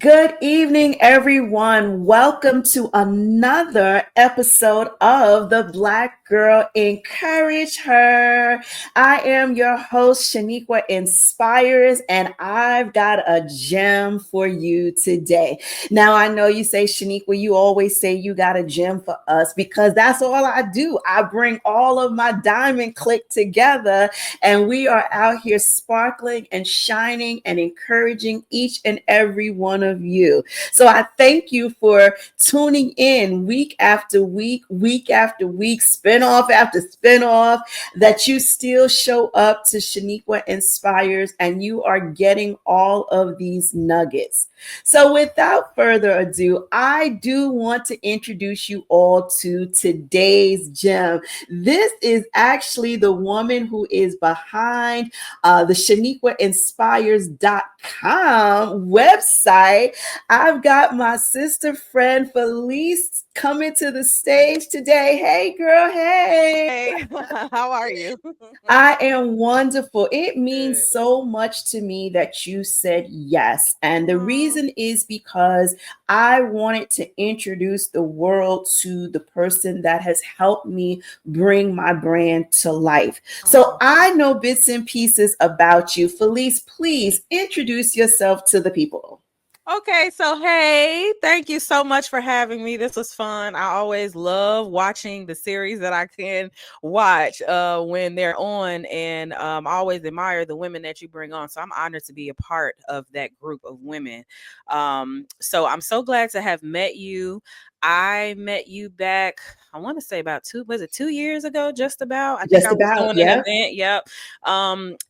Good evening, everyone. Welcome to another episode of The Black Girl Encourage Her. I am your host, Sheniqua Inspires, and I've got a gem for you today. Now, I know you say, Sheniqua, you always say you got a gem for us because that's all I do. I bring all of my diamond clique together, and we are out here sparkling and shining and encouraging each and every one of you. So I thank you for tuning in week after week, week after week, spinoff after spinoff, that you still show up to Sheniqua Inspires and you are getting all of these nuggets. So without further ado, I do want to introduce you all to today's gem. This is actually the woman who is behind the SheniquaInspires.com website. I've got my sister friend Felice coming to the stage today. Hey, girl. Hey. Hey, how are you? I am wonderful. It Good. means so much to me that you said yes. And the Aw. reason is because I wanted to introduce the world to the person that has helped me bring my brand to life. So Aw. I know bits and pieces about you. Felice, please introduce yourself to the people. Okay, so hey, thank you so much for having me. This was fun. I always love watching the series that I can watch when they're on, and I always admire the women that you bring on. So I'm honored to be a part of that group of women. So I'm so glad to have met you. I met you back, I want to say about was it 2 years ago? Just about. I think Just I was about, doing an yeah. event. Yep.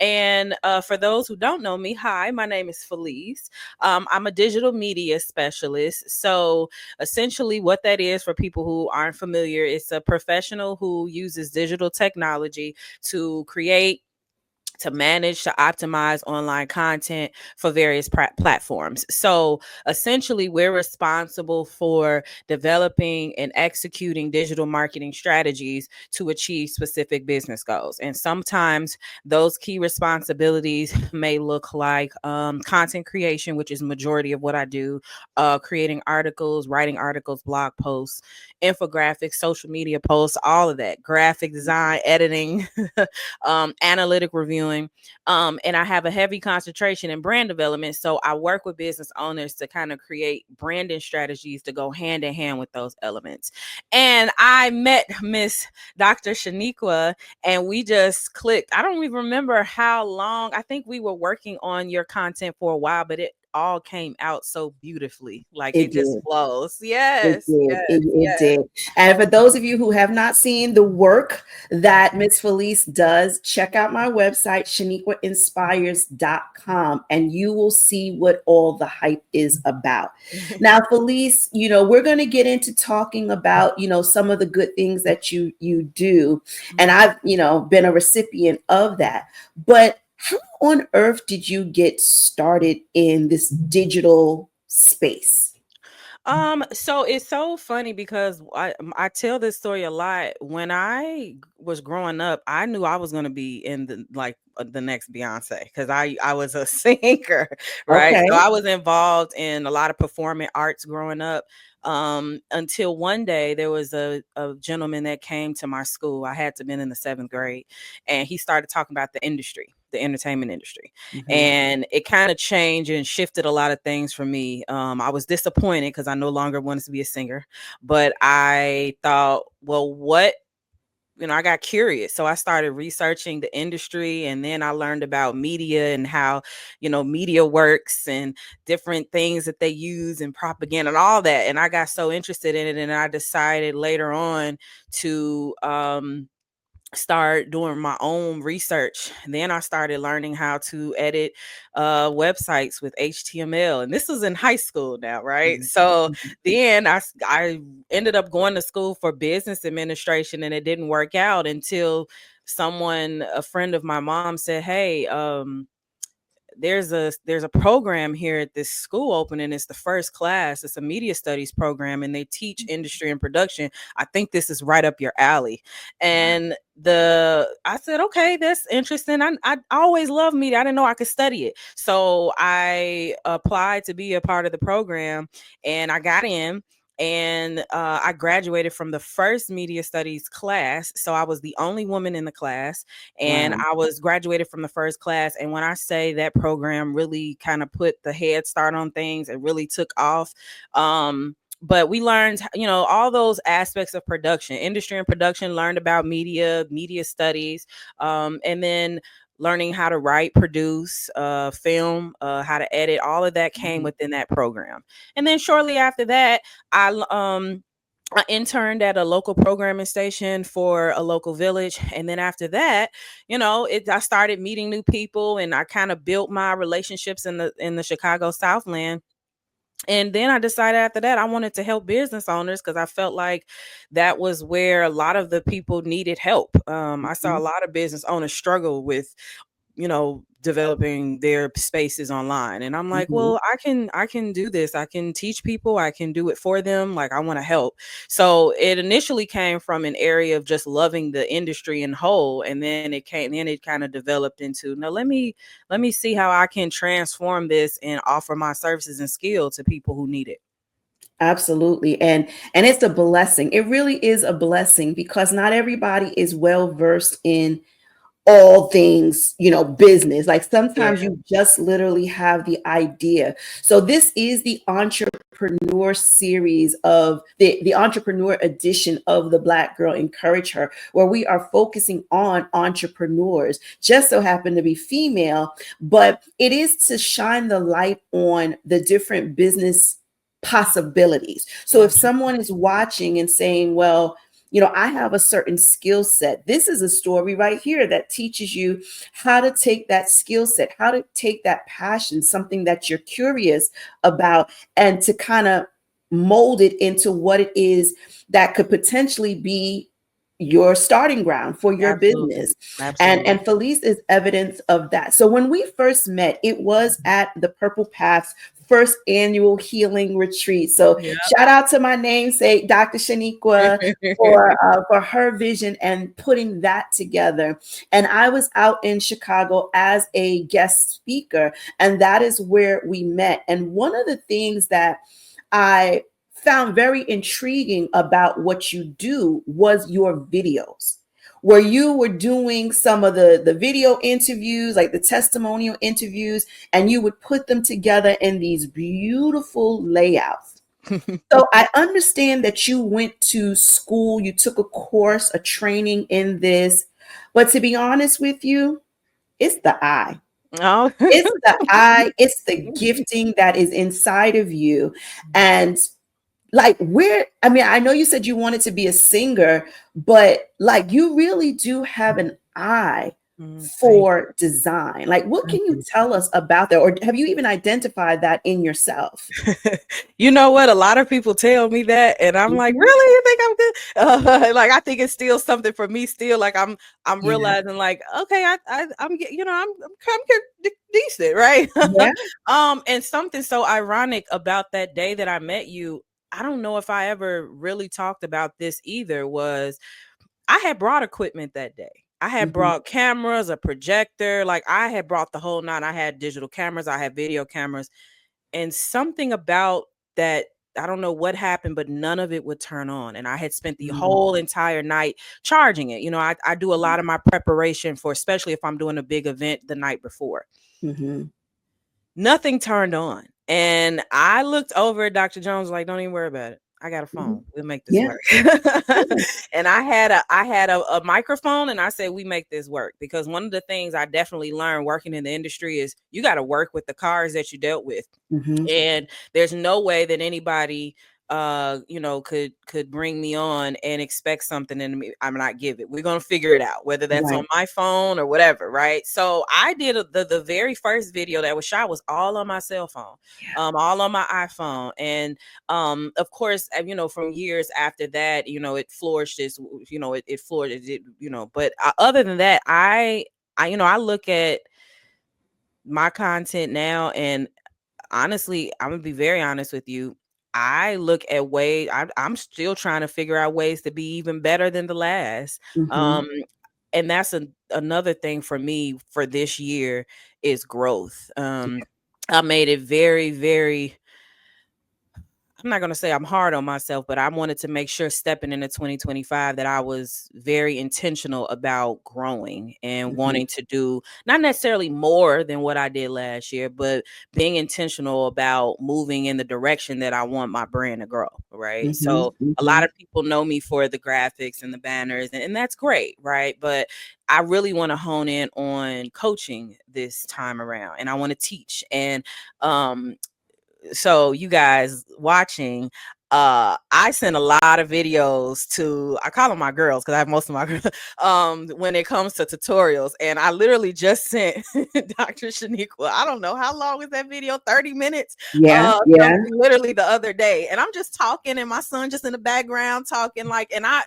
And for those who don't know me, hi, my name is Felice. I'm a digital media specialist. So essentially, what that is for people who aren't familiar, it's a professional who uses digital technology to create, to manage, to optimize online content for various platforms. So essentially, we're responsible for developing and executing digital marketing strategies to achieve specific business goals. And sometimes those key responsibilities may look like content creation, which is majority of what I do, creating articles, writing articles, blog posts, infographics, social media posts, all of that, graphic design, editing, analytic reviewing. And I have a heavy concentration in brand development. So I work with business owners to kind of create branding strategies to go hand in hand with those elements. And I met Miss Dr. Sheniqua and we just clicked. I don't even remember how long. I think we were working on your content for a while, but it all came out so beautifully. Like It it just did. flows. It Yes, did. yes, It yes. did. And for those of you who have not seen the work that Miss Felice does, check out my website, SheniquaInspires.com, and you will see what all the hype is about. Now, Felice, we're going to get into talking about, some of the good things that you do. And I've, been a recipient of that. But how on earth did you get started in this digital space? So it's so funny because I tell this story a lot. When I was growing up, I knew I was gonna be in the next Beyonce because I was a singer, right? So Okay. I was involved in a lot of performing arts growing up. Until one day there was a gentleman that came to my school. I had to been in the seventh grade, and he started talking about the industry, the entertainment industry, Mhm. and it kind of changed and shifted a lot of things for me. I was disappointed because I no longer wanted to be a singer, but I thought, well, what? I got curious. So I started researching the industry, and then I learned about media and how, media works and different things that they use and propaganda and all that. And I got so interested in it. And I decided later on to, start doing my own research. And then I started learning how to edit websites with HTML, and this was in high school now, right? Mhm. So Mhm. then I ended up going to school for business administration, and it didn't work out until a friend of my mom said, hey, there's a program here at this school opening. It's the first class. It's a media studies program, and they teach industry and production. I think this is right up your alley. And I said, okay, that's interesting. I always loved media. I didn't know I could study it. So I applied to be a part of the program, and I got in. And I graduated from the first media studies class. So I was the only woman in the class, and Wow. I was graduated from the first class. And when I say that program really kind of put the head start on things, it really took off. But we learned, all those aspects of production, industry and production, learned about media studies, and then learning how to write, produce, film, how to edit. All of that came Mhm. within that program. And then shortly after that, I interned at a local programming station for a local village. And then after that, I started meeting new people, and I kind of built my relationships in the Chicago Southland. And then I decided after that I wanted to help business owners, because I felt like that was where a lot of the people needed help. I saw a Mhm. lot of business owners struggle with, developing their spaces online. And I'm like, Mhm. well, I can do this. I can teach people, I can do it for them. Like, I want to help. So it initially came from an area of just loving the industry in whole. And then it kind of developed into, no, let me see how I can transform this and offer my services and skill to people who need it. Absolutely. And it's a blessing. It really is a blessing because not everybody is well versed in all things, business. Like Yeah, sometimes you just literally have the idea. So this is the entrepreneur series of the entrepreneur edition of the Black Girl Encourage Her, where we are focusing on entrepreneurs, just so happen to be female, but it is to shine the light on the different business possibilities. So if absolutely. someone is watching and saying, well, I have a certain skill set. This is a story right here that teaches you how to take that skill set, how to take that passion, something that you're curious about, and to kind of mold it into what it is that could potentially be your starting ground for your Absolutely. business. And Absolutely. Felice is evidence of that. So when we first met, it was at the Purple Path's first annual healing retreat. So Yeah. shout out to my namesake, Dr. Sheniqua, for her vision and putting that together. And I was out in Chicago as a guest speaker, and that is where we met. And one of the things that I found very intriguing about what you do was your videos, where you were doing some of the video interviews, like the testimonial interviews, and you would put them together in these beautiful layouts. So I understand that you went to school, you took a course, a training in this, but to be honest with you, it's the eye. Oh. It's the eye, it's the gifting that is inside of you. And like, I mean, I know you said you wanted to be a singer, but like you really do have an eye Thank you. for design. Like, what Thank can you you. tell us about that? Or have you even identified that in yourself? You know what? A lot of people tell me that, and I'm like, Mhm. really? You think I'm good? Like, I think it's still something for me. Still, like, I'm Yeah. realizing, like, okay, I'm decent, right? Yeah. And something so ironic about that day that I met you. I don't know if I ever really talked about this either. Was I had brought equipment that day. I had Mhm. brought cameras, a projector, like I had brought the whole nine. I had digital cameras, I had video cameras, and something about that, I don't know what happened, but none of it would turn on. And I had spent the Mhm. whole entire night charging it. I do a lot of my preparation for, especially if I'm doing a big event the night before. Mhm. Nothing turned on. And I looked over at Dr. Jones, like, don't even worry about it. I got a phone. Mhm. We'll make this Yeah. work. Yeah. And I had a microphone, and I said, we make this work. Because one of the things I definitely learned working in the industry is you got to work with the cards that you dealt with. Mhm. And there's no way that anybody could bring me on and expect something and I'm not give it. We're gonna figure it out, whether that's on Right. my phone or whatever, right? So I did the very first video that was shot was all on my cell phone, Yeah. all on my iPhone. And of course, from years after that, it flourished. It flourished. But other than that, I look at my content now, and honestly, I'm gonna be very honest with you. I look at ways. I'm still trying to figure out ways to be even better than the last. Mm-hmm. Um, and that's another thing for me for this year is growth. I made it very, very, I'm not going to say I'm hard on myself, but I wanted to make sure stepping into 2025 that I was very intentional about growing and Mm-hmm. wanting to do not necessarily more than what I did last year, but being intentional about moving in the direction that I want my brand to grow. Right. Mm-hmm. So a Mm-hmm. lot of people know me for the graphics and the banners, and that's great. Right. But I really want to hone in on coaching this time around, and I want to teach. And um, so you guys watching, I send a lot of videos to, I call them my girls because I have most of my girls when it comes to tutorials, and I literally just sent Dr. Sheniqua, I don't know how long was that video, 30 minutes, Yeah, yeah, something literally the other day, and I'm just talking and my son just in the background talking, like, and I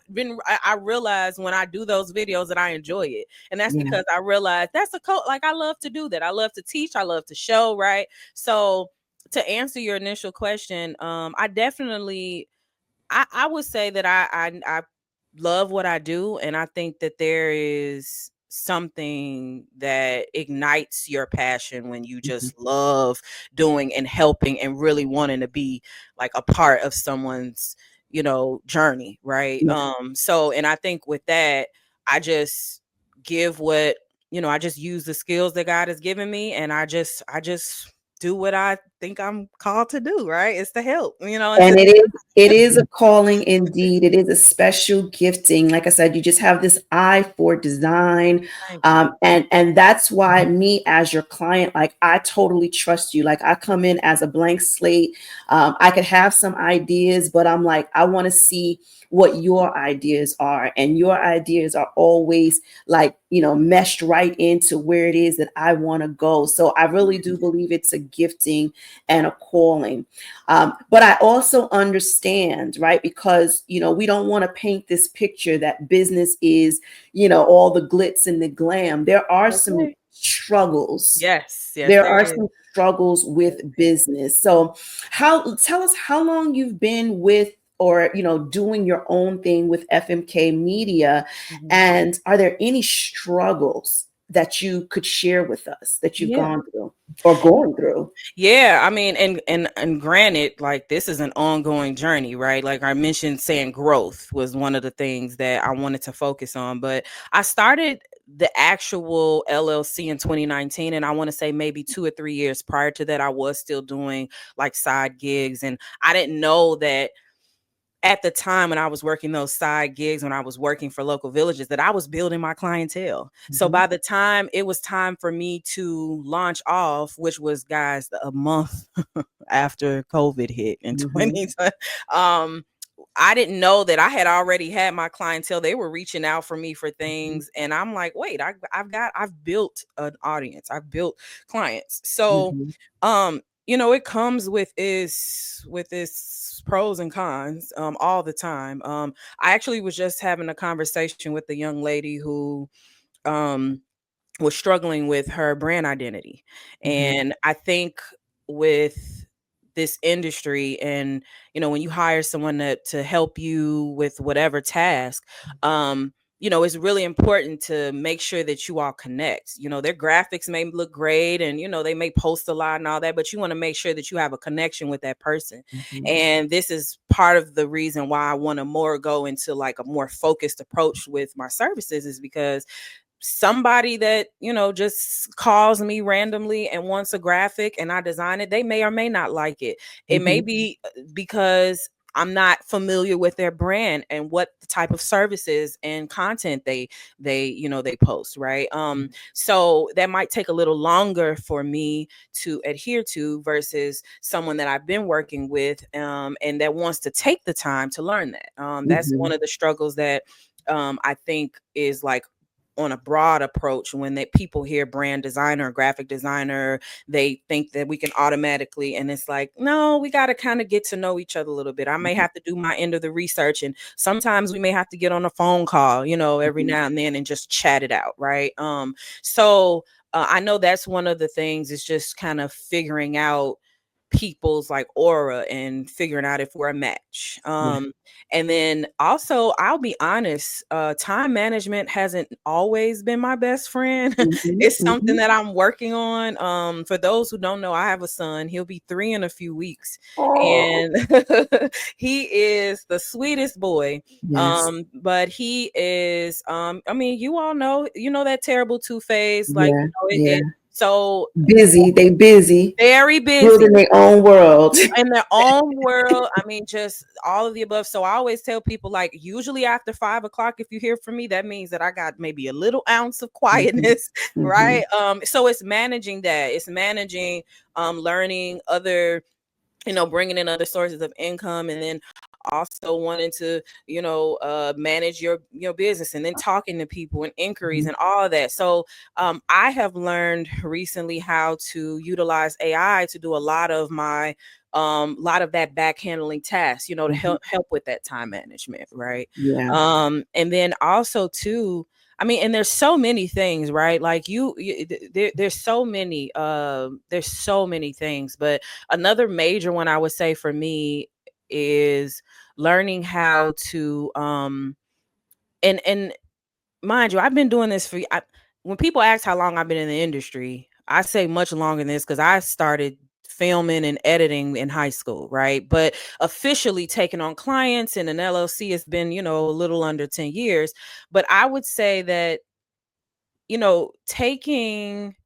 realized when I do those videos that I enjoy it, and that's yeah. because I realized that's a like, I love to do that, I love to teach, I love to show, right? So to answer your initial question, I definitely, I would say that I love what I do, and I think that there is something that ignites your passion when you Mhm. just love doing and helping and really wanting to be like a part of someone's, journey, right? Yeah. So, and I think with that, I just give what, I just use the skills that God has given me, and I just do what I think I'm called to do, right? It's to help, and And to it is a calling indeed. It is a special gifting. Like I said, you just have this eye for design. thank you. And that's why me as your client, like I totally trust you. Like I come in as a blank slate. I could have some ideas, but I'm like, I want to see what your ideas are. And your ideas are always like, meshed right into where it is that I want to go. So I really do believe it's a gifting and a calling. But I also understand, right? Because, we don't want to paint this picture that business is, all the glitz and the glam. There are some Okay. struggles. Yes, yes, There there are is. some struggles Yes, with business. So, tell us how long you've been with or doing your own thing with FMK Media, mhm. and are there any struggles that you could share with us that you've Yeah. gone through or going through? Yeah, I mean, and granted, like this is an ongoing journey, right? Like I mentioned, saying growth was one of the things that I wanted to focus on. But I started the actual LLC in 2019, and I want to say maybe 2 or 3 years prior to that, I was still doing like side gigs, and I didn't know that at the time when I was working those side gigs, when I was working for local villages, that I was building my clientele. So Mhm. by the time it was time for me to launch off, which was, guys, a month after COVID hit in Mhm. 2020, um, I didn't know that I had already had my clientele. They were reaching out for me for Mhm. things. And I'm like, wait, I've built an audience. I've built clients. So, Mhm. it comes with its pros and cons all the time. I actually was just having a conversation with a young lady who um was struggling with her brand identity. Mhm. And I think with this industry, and when you hire someone to help you with whatever task, it's really important to make sure that you all connect. Their graphics may look great, and they may post a lot and all that, but you want to make sure that you have a connection with that person. Mhm. And this is part of the reason why I want to more go into like a more focused approach with my services, is because somebody that just calls me randomly and wants a graphic and I design it, they may or may not like it. It may Mhm. be because I'm not familiar with their brand and what the type of services and content they post, right? So that might take a little longer for me to adhere to versus someone that I've been working with, and that wants to take the time to learn that. That's Mhm. one of the struggles that I think is like on a broad approach. When that people hear brand designer or graphic designer, they think that we can automatically, and it's like, no, we got to kind of get to know each other a little bit. I may Mhm. have to do my end of the research, and sometimes we may have to get on a phone call, every Mhm. now and then, and just chat it out, right? So I know that's one of the things, is just kind of figuring out people's like aura and figuring out if we're a match. Yeah. And then also, I'll be honest, time management hasn't always been my best friend. Mm-hmm, It's something mm-hmm. that I'm working on. For those who don't know, I have a son. He'll be 3 in a few weeks, Oh, and he is the sweetest boy. yes. But he is, I mean, you all know, that terrible two-face, like, Yeah. Yeah. so Busy. They busy very busy building their own world. in their own world. I mean, just all of the above. So I always tell people, like, usually after 5 o'clock, if you hear from me, that means that I got maybe a little ounce of Mm-hmm, quietness, mm-hmm. right? So it's managing that. It's managing, learning other, bringing in other sources of income, and then also wanting to, manage your business, and then talking to people and inquiries and all of that. So I have learned recently how to utilize AI to do a lot of that back handling tasks, to Mm-hmm. help with that time management, right? Yeah. And then also too, I mean, and there's so many things, right? Like there's so many things, but another major one I would say for me is learning how to and mind you, I've been doing this when people ask how long I've been in the industry, I say much longer than this, because I started filming and editing in high school, right? But officially taking on clients in an LLC has been, a little under 10 years. But I would say that, taking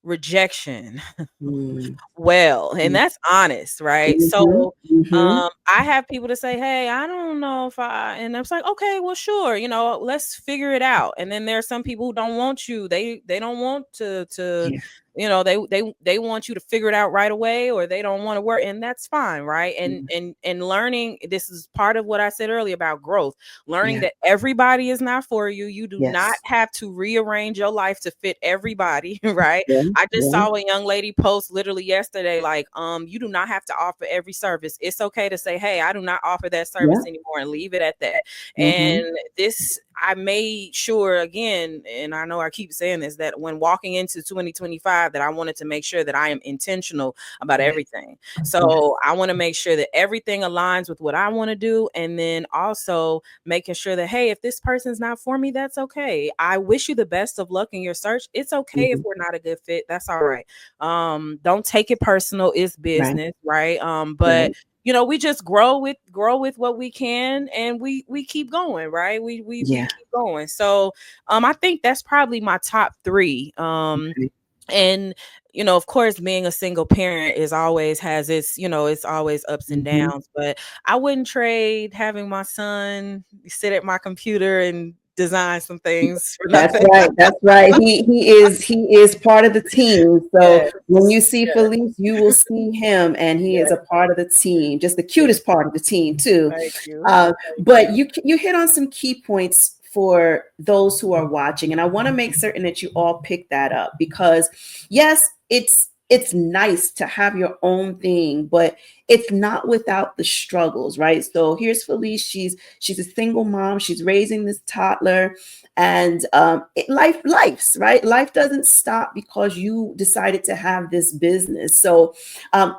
rejection Mm-hmm, well, and that's honest, right? mm-hmm, So mm-hmm. I have people to say, hey, I don't know if I, and I was like, okay, well, sure, let's figure it out. And then there are some people who don't want you, they don't want to Yeah. they want you to figure it out right away, or they don't want to work, and that's fine, right? And learning, this is part of what I said earlier about growth, learning Yeah. that everybody is not for you. You do not Yes. have to rearrange your life to fit everybody, right? Yeah. I just Yeah. saw a young lady post literally yesterday, like, you do not have to offer every service. It's okay to say, hey, I do not offer that Yeah. service anymore, and leave it at that. Mm-hmm. And this, I made sure, again, and I know I keep saying this, that when walking into 2025, that I wanted to make sure that I am intentional about Yeah. everything. Yeah. So I want to make sure that everything aligns with what I want to do. And then also making sure that, hey, if this person's not for me, that's okay. I wish you the best of luck in your search. It's okay if Mm-hmm. we're not a good fit. That's all right. Don't take it personal. It's Right. business, right? But Right. we just grow with what we can, and we keep going, right? We Yeah. keep going. So I think that's probably my top three. Okay. And of course, being a single parent is always has its, it's always ups and Mm-hmm. downs, but I wouldn't trade having my son sit at my computer and design some things for That's nothing. right. That's right. He is part of the team. So Yes, when you see yes, Felice, you will see him, and he is yes, a part of the team. Just the yes. cutest part of the team too. Thank you. Thank But you. you hit on some key points for those who are watching, and I want to make certain that you all pick that up, because yes, it's nice to have your own thing, but it's not without the struggles, right? So here's Felice. She's a single mom. She's raising this toddler, and life's right. Life doesn't stop because you decided to have this business. So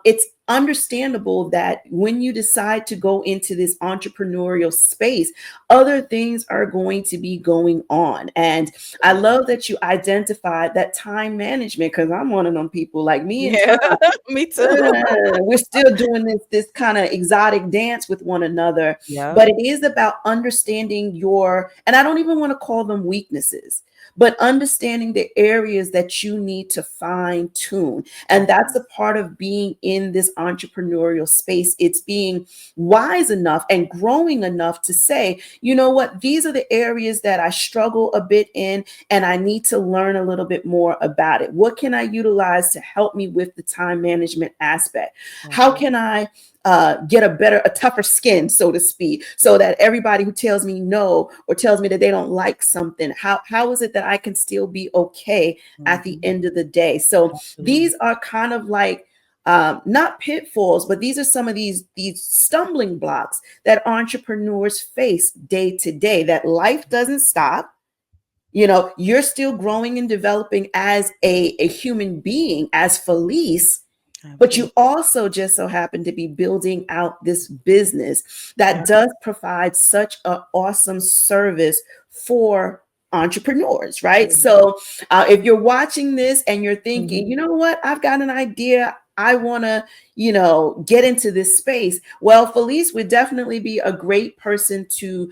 it's understandable that when you decide to go into this entrepreneurial space, other things are going to be going on. And I love that you identified that time management, because I'm one of them people, like me and Yeah, time. me too. We're still doing this kind of exotic dance with one another, Yeah. but it is about understanding your, and I don't even want to call them weaknesses, but understanding the areas that you need to fine tune. And that's a part of being in this entrepreneurial space. It's being wise enough and growing enough to say, you know what, these are the areas that I struggle a bit in, and I need to learn a little bit more about it. What can I utilize to help me with the time management aspect? How Okay. can I get a tougher skin, so to speak, so that everybody who tells me no or tells me that they don't like something, how is it that I can still be okay at the Mhm. end of the day? So Absolutely. these are kind of like not pitfalls, but these are some of these stumbling blocks that entrepreneurs face day to day. That life doesn't stop. You're still growing and developing as a human being, as Felice, but you Absolutely. also just so happen to be building out this business that Yeah. does provide such an awesome service for entrepreneurs, right? So if you're watching this and you're thinking, Mhm. you know what, I've got an idea. I want to, get into this space. Well, Felice would definitely be a great person to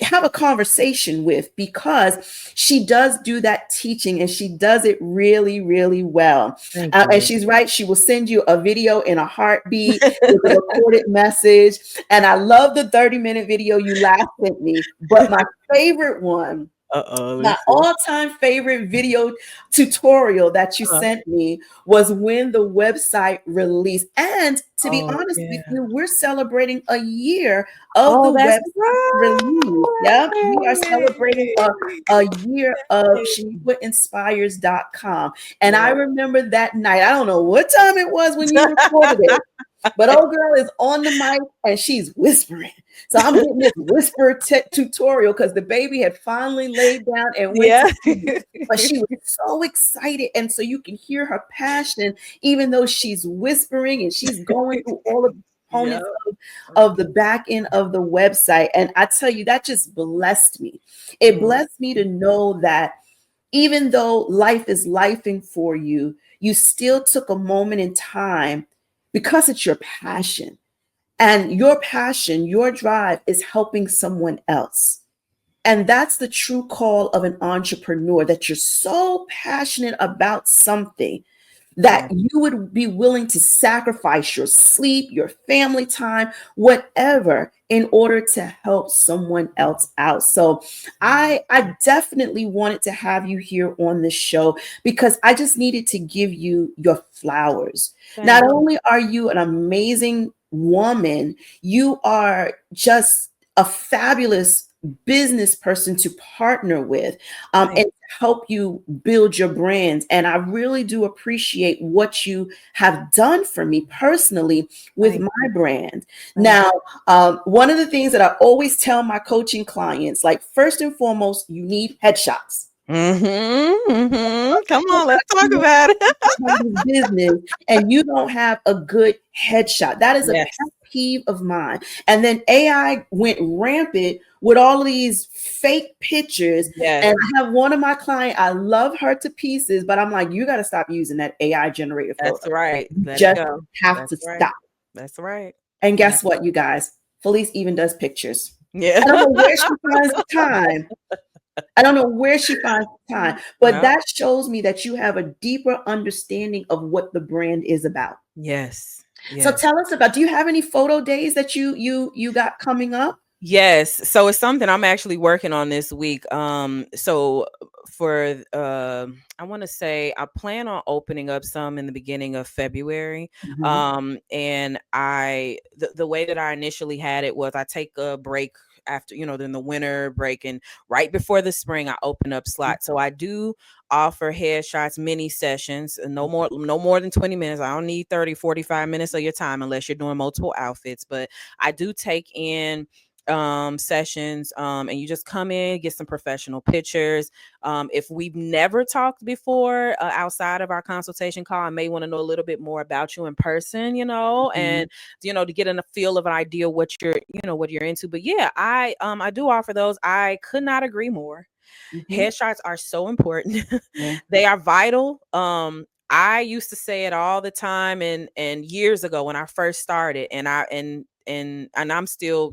have a conversation with, because she does do that teaching and she does it really, really well. Thank And you. she's right. She will send you a video in a heartbeat with a recorded message. And I love the 30-minute video you last sent me. But my favorite one, Uh-oh, let me my see. all-time favorite video tutorial that you Uh-huh. sent me was when the website released. And to be Oh, honest with yeah. you, we're celebrating a year of the Oh, that's website release. Yep, we are celebrating right. a year of SheniquaInspires.com. And I Yeah. remember that night, I don't know what time it was when you recorded it, but old girl is on the mic and she's whispering. So I'm getting this whisper tutorial because the baby had finally laid down and went to Yeah. sleep. But she was so excited. And so you can hear her passion, even though she's whispering and she's going through all of the Yeah. components of the back end of the website. And I tell you, that just blessed me. It Oh, blessed me to know that even though life is lifing for you, you still took a moment in time because it's your passion. And your passion, your drive is helping someone else. And that's the true call of an entrepreneur, that you're so passionate about something that yeah. you would be willing to sacrifice your sleep, your family time, whatever, in order to help someone else out. So I definitely wanted to have you here on this show because I just needed to give you your flowers. Not Thank you. only are you an amazing woman, you are just a fabulous business person to partner with, Thank and help you build your brands. And I really do appreciate what you have done for me personally with thank my brand. thank Now, one of the things that I always tell my coaching clients, like, first and foremost, you need headshots. Come on, let's talk about it. This business and you don't have a good headshot. That is a pet Yes. peeve of mine. And then AI went rampant with all of these fake pictures. Yes. And I have one of my clients, I love her to pieces, but I'm like, you got to stop using that AI generated photo. That's right. You Let it just go. have That's to right. stop. That's right. And Yeah. guess what, you guys? Felice even does pictures. Yeah. I don't know where she finds the time. I don't know where she finds the time, but Yeah. that shows me that you have a deeper understanding of what the brand is about. Yes. So Yes. tell us about, do you have any photo days that you got coming up? Yes. So it's something I'm actually working on this week. So for I want to say I plan on opening up some in the beginning of February. Mhm, And the way that I initially had it was I take a break after, then the winter break, and right before the spring I open up slots. So I do offer headshots mini sessions, and no more than 20 minutes. I don't need 30, 45 minutes of your time unless you're doing multiple outfits, but I do take in sessions, and you just come in, get some professional pictures. If we've never talked before, outside of our consultation call, I may want to know a little bit more about you in person, mhm, and to get in a feel of an idea what you're into. But yeah, I do offer those. I could not agree more. mhm. Headshots are so important. Yeah. They are vital. I used to say it all the time, and years ago when I first started, and I'm still,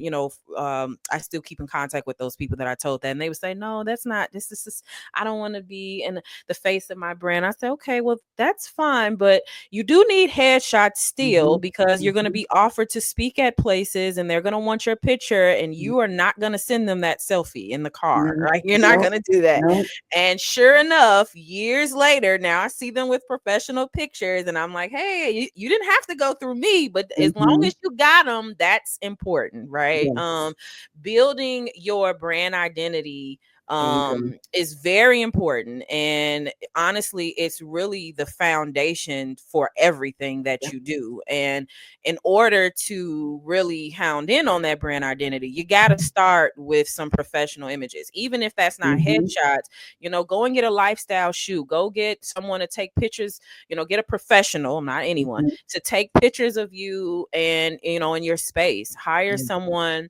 I still keep in contact with those people that I told that, and they would say, no, that's not, this is, I don't want to be in the face of my brand. I say, okay, well, that's fine, but you do need headshots still, Mhm, because you're going to mhm, be offered to speak at places, and they're going to want your picture, and mhm. you are not going to send them that selfie in the car, No, right? You're not no, going to do that. no. And sure enough, years later, now I see them with professional pictures, and I'm like, hey, you didn't have to go through me, but as long Mhm. as you got them, that's important, right? Yes. Building your brand identity There you go. is very important. And honestly, it's really the foundation for everything that Yeah. you do. And in order to really hound in on that brand identity, you got to start with some professional images. Even if that's not Mm-hmm. headshots, go and get a lifestyle shoot, go get someone to take pictures, get a professional, not anyone, Mm-hmm. to take pictures of you and, in your space. Hire Yeah. someone.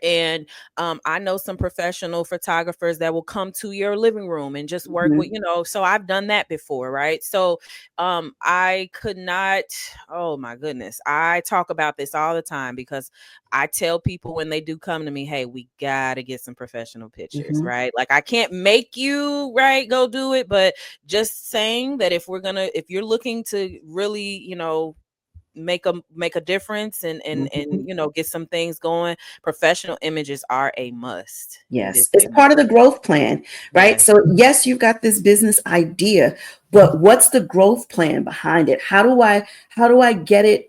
And I know some professional photographers that will come to your living room and just work Mm-hmm. with, so I've done that before, right? So I could not, oh my goodness, I talk about this all the time because I tell people when they do come to me, hey, we gotta get some professional pictures, Mm-hmm. right? Like, I can't make you, right, go do it, but just saying that if you're looking to really, make a difference and Mm-hmm. get some things going, professional images are a must. It is Yes, it's a must. part of the growth plan, right? Yes. So, yes, you've got this business idea, but what's the growth plan behind it? How do I get it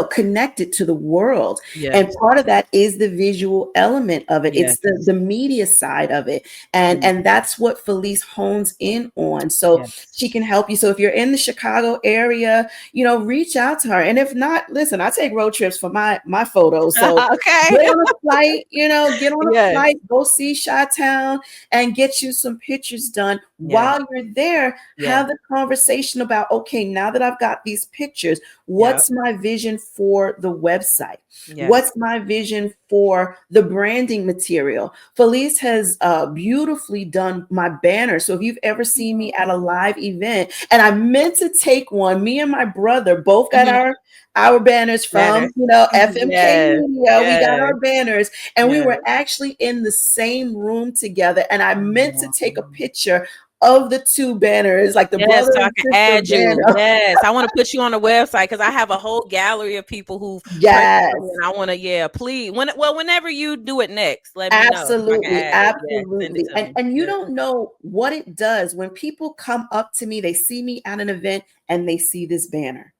connected to the world? And Yes. part of that is the visual element of it. Yes. It's the media side of it. And Mm, and that's what Felice hones in on. So yes. she can help you. So if you're in the Chicago area, reach out to her. And if not, listen, I take road trips for my photos. So Okay. get on a flight, get on a Yes. flight, go see Chi-Town and get you some pictures done. Yes. While you're there, Yes. have the conversation about, okay, now that I've got these pictures, Yep. what's my vision for the website? Yes. What's my vision for the branding material? Felice has beautifully done my banner. So if you've ever seen me at a live event, and I meant to take one, me and my brother both got Mhm. our banners Better. from, FMK Yes. Media. We got Yes. our banners, and we Yes. were actually in the same room together. And I meant to take a Wow. picture of the two banners, like the Yes, brother so I and can sister add you. banner. Yes, I want to put you on the website because I have a whole gallery of people who've purchased from me, Yes. and I want to, yeah, please. Whenever you do it next, let me know so I can Absolutely, add it. Yeah, send it absolutely. to And me. and you Yeah. don't know what it does when people come up to me, they see me at an event and they see this banner.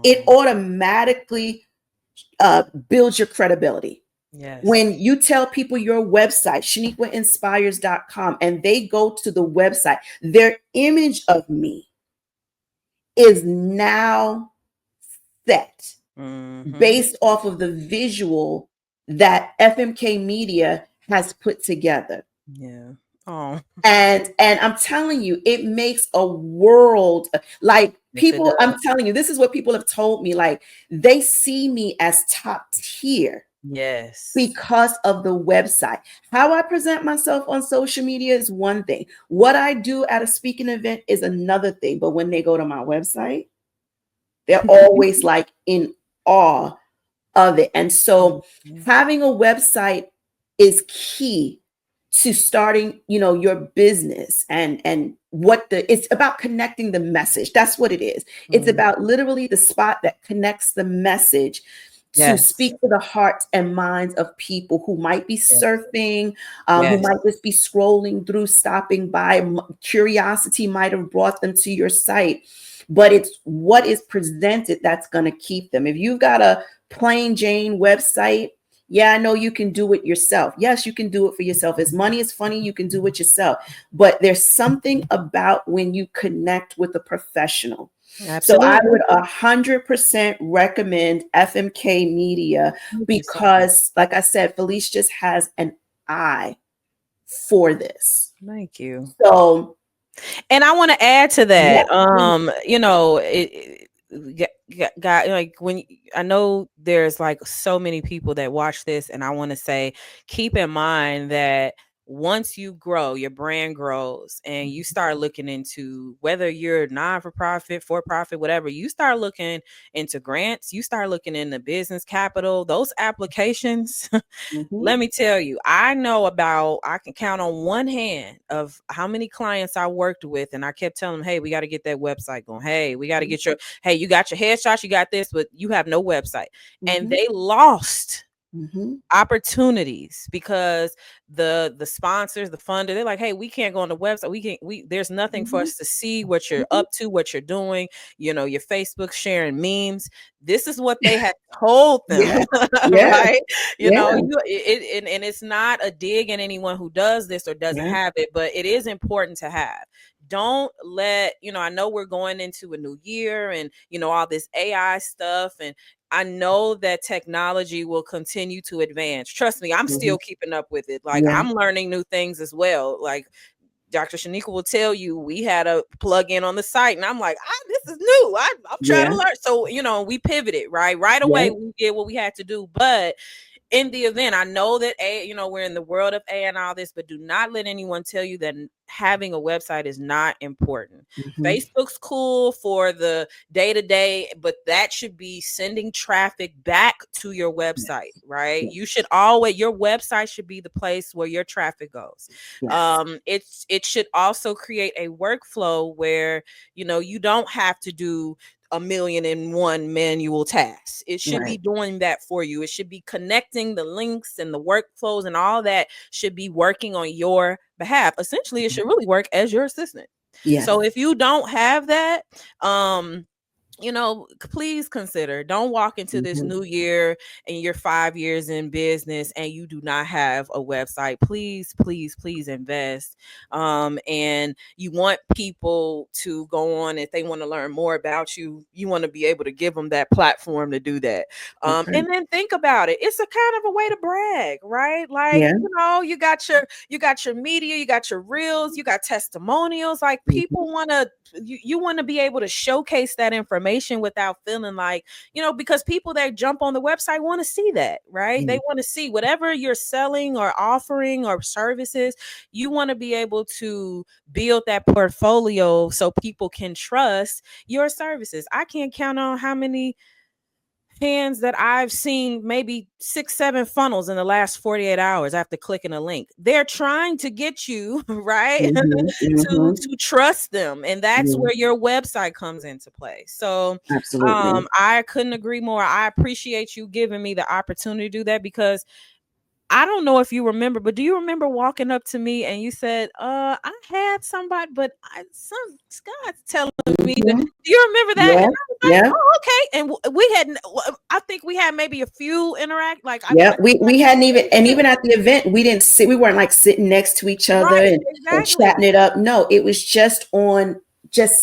It Oh, automatically builds your credibility. yes. When you tell people your website, sheniquainspires.com, and they go to the website, their image of me is now set Mm-hmm. based off of the visual that FMK Media has put together. Yeah. Oh, And I'm telling you, it makes a world. Like, yes, it people, does. I'm telling you, this is what people have told me. Like, they see me as top tier Yes. because of the website. How I present myself on social media is one thing. What I do at a speaking event is another thing. But when they go to my website, they're always like in awe of it. And so Mhm. having a website is key to starting, your business. And what it's about, connecting the message. That's what it is. It's Mm. about literally the spot that connects the message to Yes. speak to the hearts and minds of people who might be Yes. surfing, who Yes. might just be scrolling through, stopping by. Curiosity might have brought them to your site, but it's what is presented that's going to keep them. If you've got a plain Jane website, yeah, I know you can do it yourself. Yes, you can do it for yourself. As money is funny, you can do it yourself. But there's something about when you connect with a professional. So I Absolutely. would 100% recommend FMK Media Thank you so much. because, like I said, Felice just has an eye for this. Thank you. So, And I want to add to yeah, that. please. Got like when I know there's like so many people that watch this, and I want to say, keep in mind that once you grow, your brand grows, and you start looking into whether you're non for profit, for profit, whatever, you start looking into grants, you start looking into business capital, those applications. Mhm, Let me tell you, I can count on one hand of how many clients I worked with. And I kept telling them, hey, we got to get that website going. Hey, we got to get hey, you got your headshots, you got this, but you have no website. And mhm, they lost. opportunities, because the sponsors, the funder, they're like, hey, we can't go on the website, there's nothing for us to see what you're up to, what you're doing, your Facebook sharing memes. This is what they had told them. Yeah. Yeah. Right. Yeah. And it's not a dig at anyone who does this or doesn't Yeah. have it, but it is important to have. Don't let, I know we're going into a new year and, all this AI stuff, and I know that technology will continue to advance. Trust me, I'm still keeping up with it. Like, Yeah. I'm learning new things as well. Like, Dr. Sheniqua will tell you, we had a plug-in on the site, and I'm like, this is new. I'm trying Yeah. to learn. So, we pivoted, right Yeah. away. We did what we had to do. But in the event, I know that we're in the world of AI and all this, but do not let anyone tell you that having a website is not important. Facebook's cool for the day-to-day, but that should be sending traffic back to your website, right? Yes. You should your website should be the place where your traffic goes. Yes. It should also create a workflow where you don't have to do 1,000,001 manual tasks. It should be Right. doing that for you. It should be connecting the links and the workflows, and all that should be working on your behalf. Essentially, it should really work as your assistant. Yes. So if you don't have that, please consider, don't walk into this new year and you're 5 years in business and you do not have a website. Please, please, please invest. And you want people to go on, if they want to learn more about you, you want to be able to give them that platform to do that. Okay. And then think about it. It's a kind of a way to brag, right? Like, Yeah. you got your media, you got your reels, you got testimonials. Like, people want to, you want to be able to showcase that information without feeling like, because people that jump on the website want to see that, right? They want to see whatever you're selling or offering or services. You want to be able to build that portfolio so people can trust your services. I can't count on how many hands that I've seen, maybe 6-7 funnels in the last 48 hours after clicking a link. They're trying to get you, right, to trust them, and that's where your website comes into play. So Absolutely. I couldn't agree more. I appreciate you giving me the opportunity to do that, because I don't know if you remember, but do you remember walking up to me and you said, I had somebody, but Scott's telling me that. Do you remember that? Yeah. And I was like, Yeah. oh, okay. And we had, I think we had maybe a few interact. Like, Yeah. We hadn't even, and even at the event, we weren't like sitting next to each other right, and exactly. chatting it up. No, it was just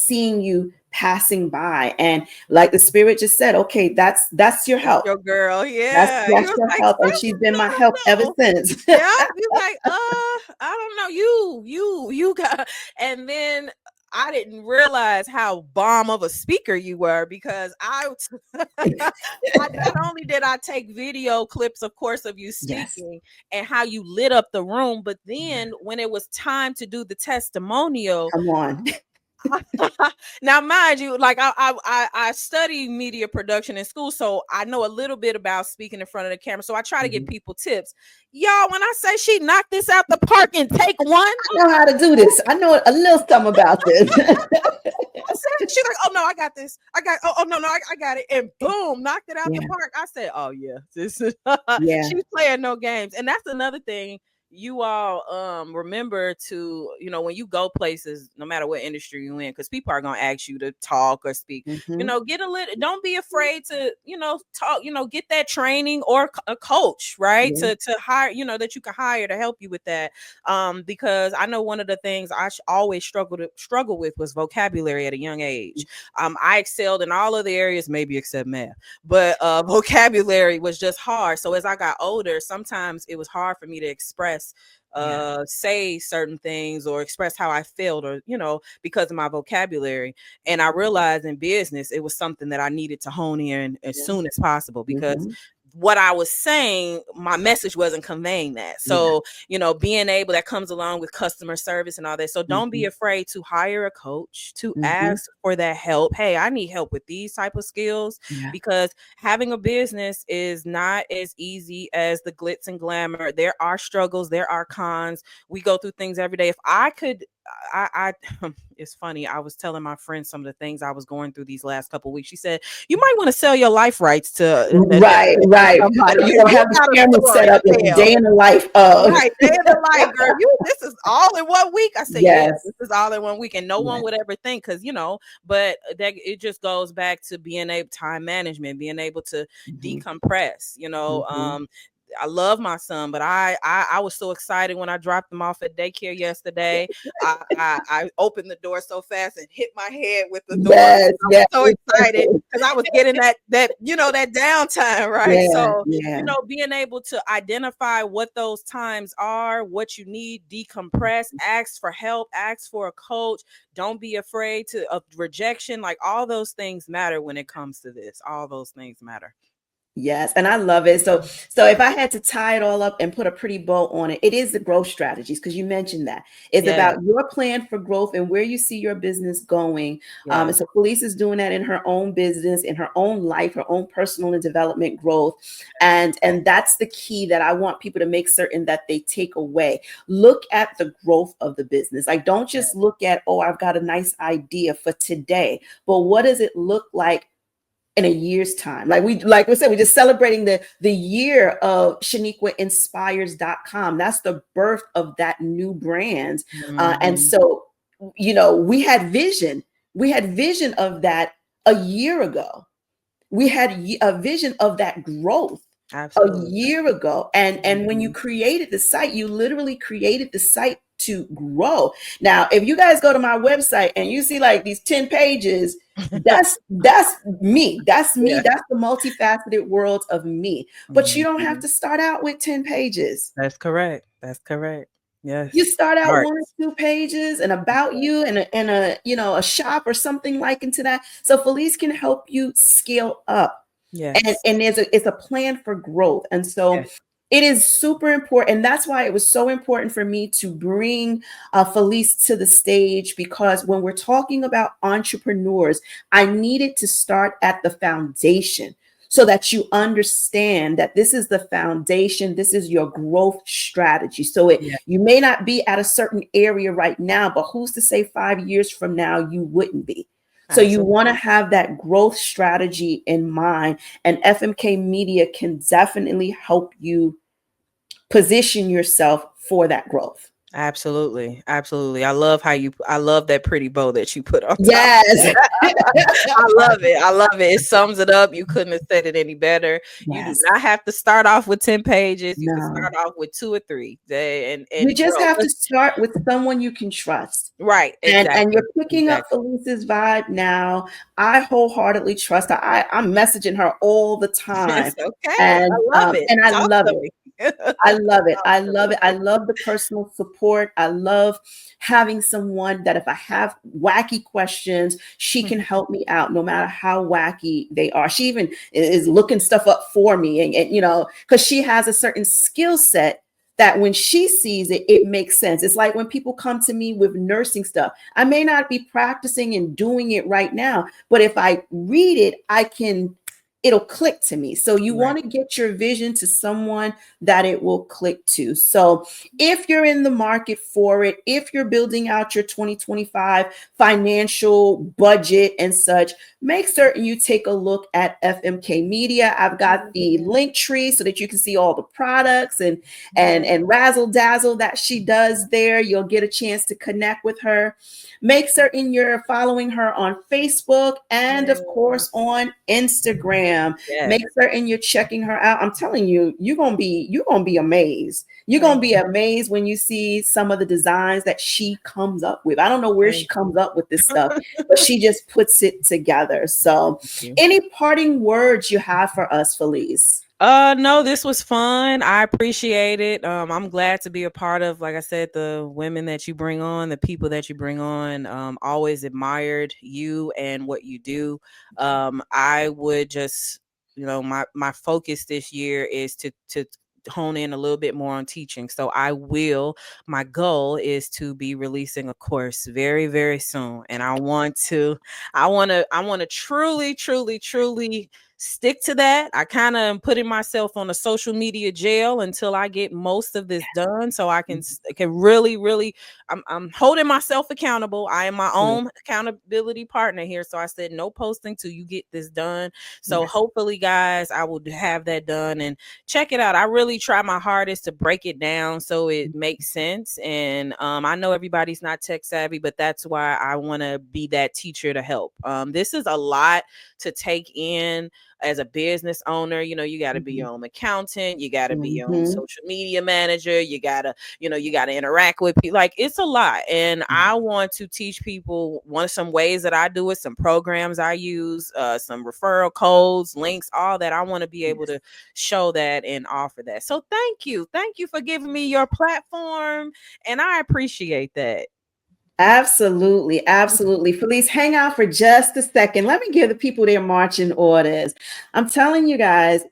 seeing you passing by. And like the spirit just said, okay, that's your That's help. your girl. That's Yeah. You that's was your like, help. And she's been my help ever since. yeah. You like, I don't know. You got, and then I didn't realize how bomb of a speaker you were, because not only did I take video clips, of course, of you Yes. speaking and how you lit up the room, but then when it was time to do the testimonial, Come on. now, mind you, like, I study media production in school, so I know a little bit about speaking in front of the camera. So I try to give people tips. Y'all, when I say she knocked this out the park and take one, I know how to do this. I know a little something about this. she's like, oh no, I got this. Oh no, I got it, and boom, knocked it out the park. I said, oh yeah, this is she's playing no games, and that's another thing. You all remember to, when you go places, no matter what industry you're in, because people are going to ask you to talk or speak, get a little, don't be afraid to, talk, get that training or a coach, right? To hire, that you can hire to help you with that. Because I know one of the things I always struggle with was vocabulary at a young age. I excelled in all other areas, maybe except math, but vocabulary was just hard. So as I got older, sometimes it was hard for me to express say certain things or express how I felt, or because of my vocabulary. And I realized in business it was something that I needed to hone in as soon as possible, because what I was saying, my message wasn't conveying that. So, being able, that comes along with customer service and all that. So don't be afraid to hire a coach, to ask for that help. Hey, I need help with these type of skills, because having a business is not as easy as the glitz and glamour. There are struggles, there are cons. We go through things every day. If I could I it's funny. I was telling my friend some of the things I was going through these last couple of weeks. She said, "You might want to sell your life rights to Right, to right. somebody So you because don't you have the got a camera story set up with to tell." day in the life of. Right, day in the life, girl. This is all in 1 week. I said, yeah, Yes. this is all in 1 week, and no one Yes. would ever think, because but that it just goes back to being able time management, being able to Mhm, decompress. mhm. I love my son, but I was so excited when I dropped him off at daycare yesterday. I opened the door so fast and hit my head with the door. Yes, I was yes, so excited because I was getting that downtime, right? yeah, So yeah. being able to identify what those times are, what you need, decompress, ask for help, ask for a coach. Don't be afraid of rejection. Like, all those things matter when it comes to this. All those things matter. Yes, and I love it. So if I had to tie it all up and put a pretty bow on it, it is the growth strategies, because you mentioned that. It's Yeah, about your plan for growth and where you see your business going. yeah, And so Felice is doing that in her own business, in her own life, her own personal and development growth. And that's the key that I want people to make certain that they take away. Look at the growth of the business. Like, don't yeah, just look at, oh, I've got a nice idea for today, but what does it look like in a year's time? Like we said, we're just celebrating the year of sheniquainspires.com. That's the birth of that new brand. And mhm, so, we had vision. We had vision of that a year ago. We had a vision of that growth a absolutely. year ago. And when you Mhm. created the site, you literally created the site to grow. Now, if you guys go to my website and you see like these 10 pages, that's me. That's me. Yeah. That's the multifaceted world of me. But you don't have Mhm. to start out with 10 pages. That's correct. That's correct. You Yes. start out Art. 1 or 2 pages and about you and a shop or something like into that. So Felice can help you scale up. and Yes. and it's a plan for growth. And so Yes. it is super important, and that's why it was so important for me to bring Felice to the stage, because when we're talking about entrepreneurs, I needed to start at the foundation so that you understand that this is the foundation, this is your growth strategy. So Yeah. you may not be at a certain area right now, but who's to say 5 years from now you wouldn't be? So you want to Absolutely. have that growth strategy in mind, and FMK Media can definitely help you position yourself for that growth. Absolutely. Absolutely. I love that pretty bow that you put on top. Yes. I love it. I love it. It sums it up. You couldn't have said it any better. You do Yes. not have to start off with 10 pages. You can No. start off with 2 or 3 You and just grow. have to start with someone you can trust. Right. And Exactly. you're picking up Exactly. Felice's vibe now. I wholeheartedly trust her. I'm messaging her all the time. It's okay. And I love it. and I Talk love to it. me. I love it. Talk I to love it. I me. love the personal support. I love having someone that if I have wacky questions, she can help me out no matter how wacky they are. She even is looking stuff up for me, and because she has a certain skill set that when she sees it, it makes sense. It's like when people come to me with nursing stuff. I may not be practicing and doing it right now, but if I read it, it'll click to me. So you Right. want to get your vision to someone that it will click to. So if you're in the market for it, if you're building out your 2025 financial budget and such, make certain you take a look at FMK Media. I've got the Mhm. link tree so that you can see all the products and and Yeah. and razzle dazzle that she does there. You'll get a chance to connect with her. Make certain you're following her on Facebook and, of Yeah. course, on Instagram. Yes. Make certain you're checking her out. I'm telling you, you're gonna be amazed. You're gonna Thank be you. amazed when you see some of the designs that she comes up with. I don't know where she Thank comes up with this stuff, but she just puts it together. So, you. any parting words you have for us, Felice? No, this was fun. I appreciate it. I'm glad to be a part of, like I said, the women that you bring on, the people that you bring on. Always admired you and what you do. I would just, my focus this year is to hone in a little bit more on teaching. So my goal is to be releasing a course very, very soon. And I want to truly, truly, truly stick to that. I kind of putting myself on a social media jail until I get most of this done, so I can really, really. I'm holding myself accountable. I am my Good. own accountability partner here. So I said no posting till you get this done. So Yes. hopefully, guys, I will have that done and check it out. I really try my hardest to break it down so it makes sense. And I know everybody's not tech savvy, but that's why I want to be that teacher to help. This is a lot to take in as a business owner. You got to be Mhm. your own accountant, you got to be your own Mhm. social media manager, you got to interact with people. Like, it's a lot, and I want to teach people some ways that I do it, some programs I use, some referral codes, links, all that. I want to be able Yes. to show that and offer that. So thank you for giving me your platform, and I appreciate that. Absolutely, absolutely. Felice, hang out for just a second. Let me give the people their marching orders. I'm telling you guys,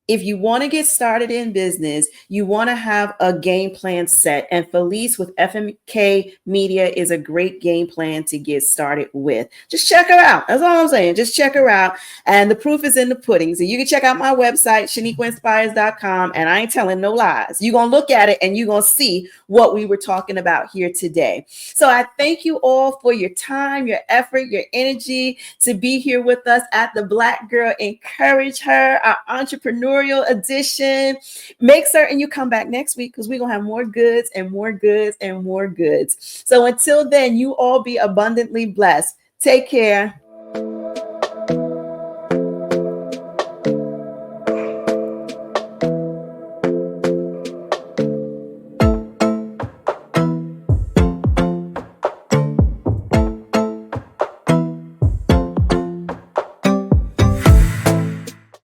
if you want to get started in business, you want to have a game plan set. And Felice with FMK Media is a great game plan to get started with. Just check her out. That's all I'm saying. Just check her out. And the proof is in the pudding. So you can check out my website, sheniquainspires.com. And I ain't telling no lies. You're going to look at it and you're going to see what we were talking about here today. So I thank you all for your time, your effort, your energy to be here with us at the Black Girl Encourage Her, our entrepreneurial edition. Make certain you come back next week because we're going to have more goods and more goods and more goods. So until then, you all be abundantly blessed. Take care.